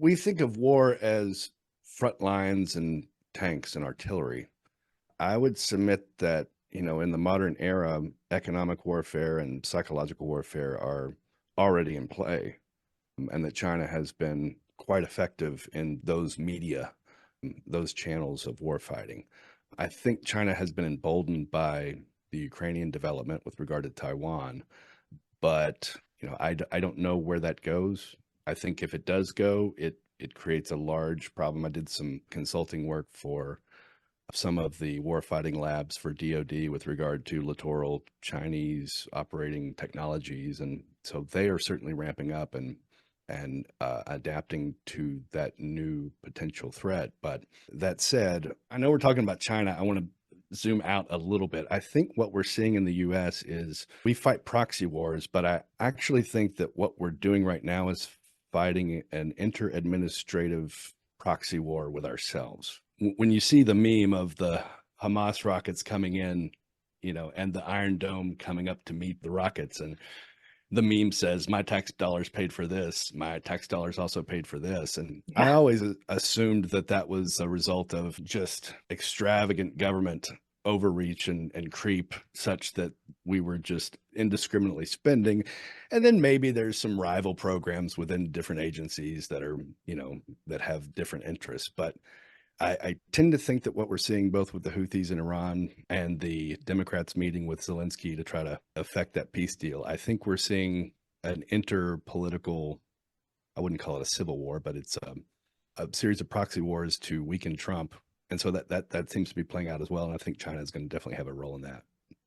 we think of war as front lines and tanks and artillery. I would submit that, in the modern era, economic warfare and psychological warfare are already in play, and that China has been quite effective in those media, those channels of war fighting. I think China has been emboldened by the Ukrainian development with regard to Taiwan, but I don't know where that goes. I think if it does go, it creates a large problem. I did some consulting work for some of the warfighting labs for DoD with regard to littoral Chinese operating technologies, and so they are certainly ramping up and adapting to that new potential threat. But that said, I know we're talking about China. I want to zoom out a little bit. I think what we're seeing in the US is we fight proxy wars, but I actually think that what we're doing right now is fighting an inter-administrative proxy war with ourselves. When you see the meme of the Hamas rockets coming in, and the Iron Dome coming up to meet the rockets, and the meme says, my tax dollars paid for this, my tax dollars also paid for this. And I Yeah. always assumed that that was a result of just extravagant government overreach and creep, such that we were just indiscriminately spending. And then maybe there's some rival programs within different agencies that are, that have different interests. But I tend to think that what we're seeing both with the Houthis in Iran and the Democrats meeting with Zelensky to try to affect that peace deal, I think we're seeing an interpolitical, I wouldn't call it a civil war, but it's a series of proxy wars to weaken Trump. And so that seems to be playing out as well. And I think China is going to definitely have a role in that.